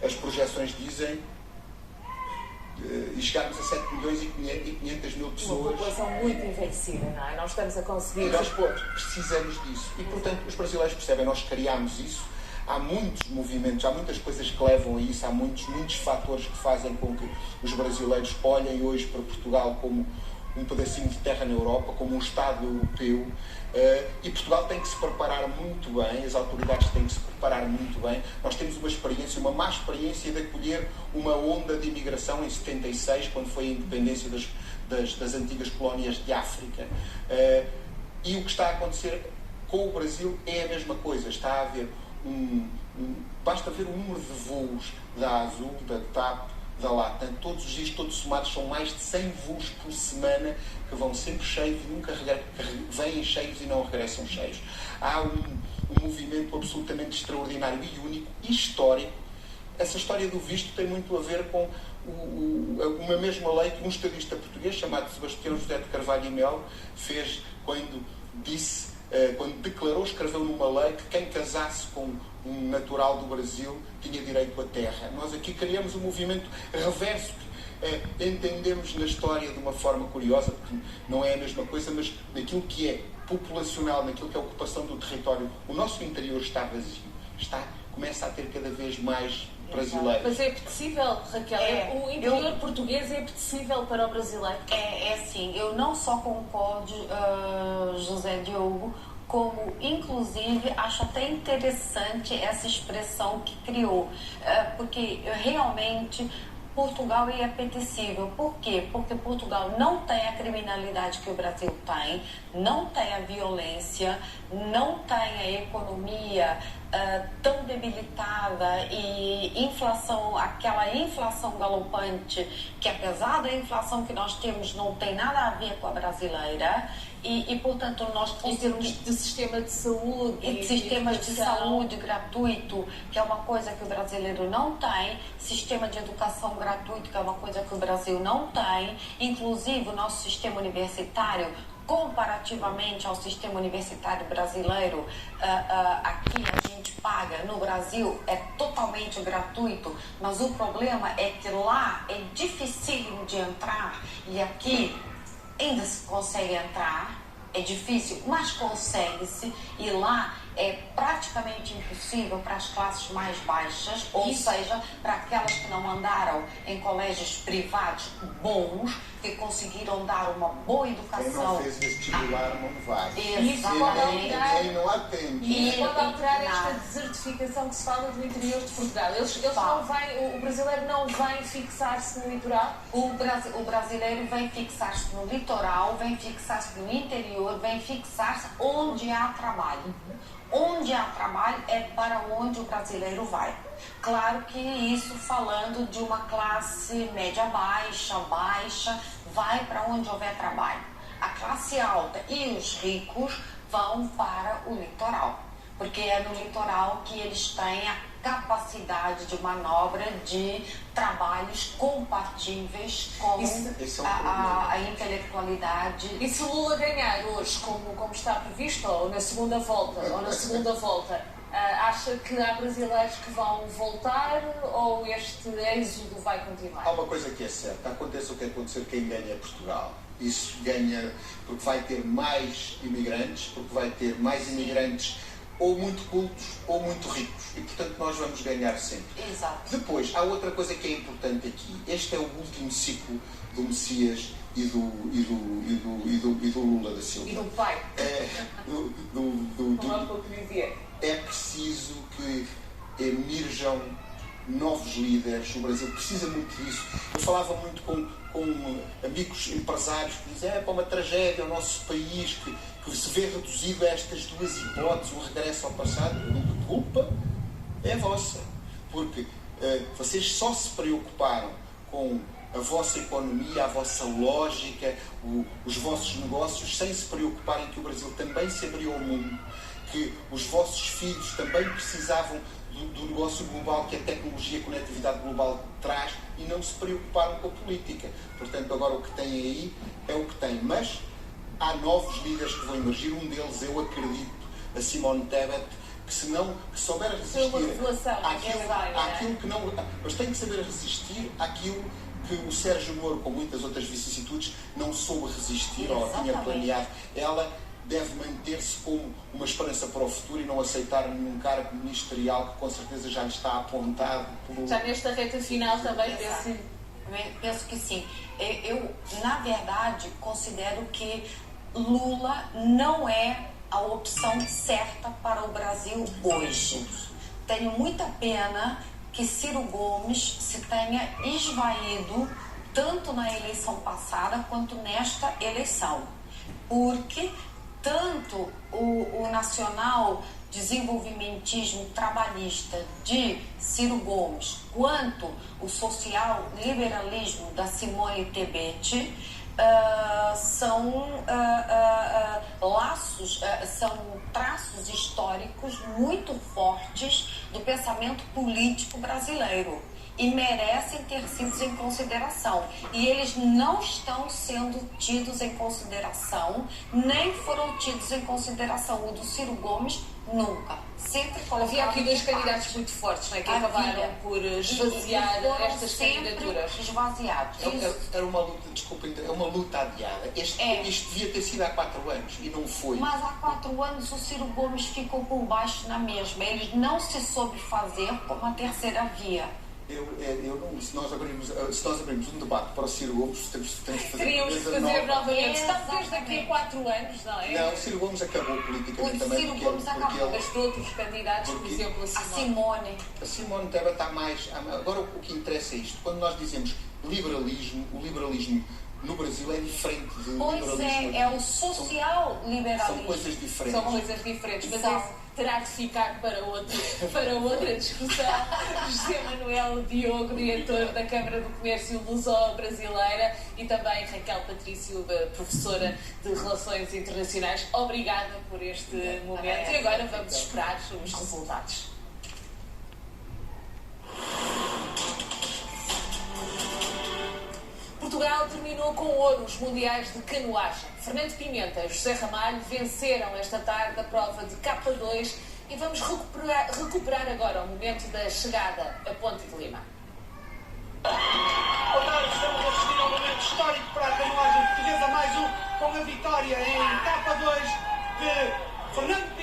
as projeções dizem, e chegarmos a 7 milhões e 500 mil pessoas. Uma população muito envelhecida, não é? Nós estamos a conseguir nós expor. precisamos disso. E, portanto, os brasileiros percebem, nós criámos isso. Há muitos movimentos, há muitas coisas que levam a isso, há muitos fatores que fazem com que os brasileiros olhem hoje para Portugal como um pedacinho de terra na Europa, como um Estado europeu, e Portugal tem que se preparar muito bem, as autoridades têm que se preparar muito bem. Nós temos uma má experiência de acolher uma onda de imigração em 76, quando foi a independência das antigas colónias de África. E o que está a acontecer com o Brasil é a mesma coisa. Está a haver basta ver o número de voos da Azul, da TAP, da Latam, todos os dias, todos somados, são mais de 100 voos por semana que vão sempre cheios e nunca vêm cheios e não regressam cheios. Há um movimento absolutamente extraordinário e único e histórico. Essa história do visto tem muito a ver com uma mesma lei que um estadista português chamado Sebastião José de Carvalho e Melo fez quando declarou, escreveu numa lei que quem casasse com um natural do Brasil tinha direito à terra. Nós aqui criamos um movimento reverso que entendemos na história de uma forma curiosa, porque não é a mesma coisa, mas naquilo que é populacional, naquilo que é a ocupação do território, o nosso interior está vazio, começa a ter cada vez mais brasileiros. Mas é apetecível, Raquel? O interior português é apetecível para o brasileiro? É assim, eu não só concordo, José Diogo, como inclusive acho até interessante essa expressão que criou, porque realmente Portugal é apetecível. Por quê? Porque Portugal não tem a criminalidade que o Brasil tem, não tem a violência, não tem a economia tão debilitada e aquela inflação galopante, que apesar da inflação que nós temos não tem nada a ver com a brasileira. E portanto, nós conseguimos... Em termos de sistema de saúde... E de sistemas de saúde gratuito, que é uma coisa que o brasileiro não tem. Sistema de educação gratuito, que é uma coisa que o Brasil não tem. Inclusive, o nosso sistema universitário, comparativamente ao sistema universitário brasileiro, aqui a gente paga, no Brasil é totalmente gratuito, mas o problema é que lá é dificílimo de entrar e aqui ainda se consegue entrar, é difícil, mas consegue-se, e lá é praticamente impossível para as classes mais baixas, ou seja, para aquelas que não andaram em colégios privados bons, que conseguiram dar uma boa educação. Quem não fez vestibular não vai. Exatamente. E não atende. E pode alterar esta desertificação que se fala do interior de Portugal. O brasileiro não vem fixar-se no litoral? O brasileiro vem fixar-se no litoral, vem fixar-se no interior, vem fixar-se onde há trabalho. Onde há trabalho é para onde o brasileiro vai. Claro que isso falando de uma classe média-baixa, vai para onde houver trabalho. A classe alta e os ricos vão para o litoral, porque é no litoral que eles têm a capacidade de manobra de trabalhos compatíveis com a intelectualidade. E se Lula ganhar hoje, como está previsto, ou na segunda volta, acha que há brasileiros que vão voltar ou este êxodo vai continuar? Há uma coisa que é certa, aconteça o que acontecer, quem ganha é Portugal. Isso ganha porque vai ter mais imigrantes, porque vai ter mais imigrantes ou muito cultos ou muito ricos. E, portanto, nós vamos ganhar sempre. Exato. Depois, há outra coisa que é importante aqui. Este é o último ciclo do Messias e do Lula da Silva. E do pai. Como há pouco dizia. É preciso que emerjam novos líderes. O Brasil precisa muito disso. Eu falava muito com amigos empresários que dizem é uma tragédia o nosso país que se vê reduzido a estas duas hipóteses, o regresso ao passado. A culpa é vossa, porque vocês só se preocuparam com a vossa economia, a vossa lógica, os vossos negócios, sem se preocuparem que o Brasil também se abriu ao mundo, que os vossos filhos também precisavam do negócio global que a tecnologia e a conectividade global traz, e não se preocuparam com a política. Portanto, agora o que têm aí é o que têm. Mas há novos líderes que vão emergir. Um deles, eu acredito, a Simone Tebet, que souber resistir uma revelação, àquilo que não... Mas tem que saber resistir àquilo que o Sérgio Moro, com muitas outras vicissitudes, não soube resistir ou tinha planeado. Ela deve manter-se como uma esperança para o futuro e não aceitar nenhum cargo ministerial que com certeza já lhe está apontado por... Já nesta reta final também penso que sim. Eu, na verdade, considero que Lula não é a opção certa para o Brasil hoje. Tenho muita pena que Ciro Gomes se tenha esvaído tanto na eleição passada quanto nesta eleição. Porque tanto o nacional desenvolvimentismo trabalhista de Ciro Gomes quanto o social liberalismo da Simone Tebet são laços, são traços históricos muito fortes do pensamento político brasileiro e merecem ter sido em consideração. E eles não estão sendo tidos em consideração, nem foram tidos em consideração. O do Ciro Gomes, nunca. Sempre colocado. Havia aqui dois candidatos muito fortes, não é? Que acabaram por esvaziar estas candidaturas. Esvaziados. Era uma luta, desculpa, é uma luta adiada. Isto devia ter sido há 4 anos e não foi. Mas há 4 anos o Ciro Gomes ficou por baixo na mesma. Ele não se soube fazer como a terceira via. Se nós abrirmos um debate para o Ciro Gomes, temos que fazer. Teríamos que fazer novamente. Talvez daqui a 4 anos, não é? Não, o Ciro Gomes acabou politicamente também. Ciro Gomes acabou. Mas de outros candidatos, por exemplo, a Simone. A Simone deve estar mais. Agora o que interessa é isto. Quando nós dizemos liberalismo, o liberalismo no Brasil é diferente de liberalismo. Pois é o social liberalismo. São coisas diferentes. São coisas diferentes, mas esse terá de ficar para outra discussão. José Manuel Diogo, diretor da Câmara do Comércio Luso-Brasileira, e também Raquel Patrício, professora de Relações Internacionais. Obrigada por este momento e agora vamos esperar os resultados. Portugal terminou com ouro os mundiais de canoagem. Fernando Pimenta e José Ramalho venceram esta tarde a prova de K2 e vamos recuperar agora o momento da chegada a Ponte de Lima. Boa tarde, estamos a assistir a um momento histórico para a canoagem portuguesa, mais um com a vitória em K2 de Fernando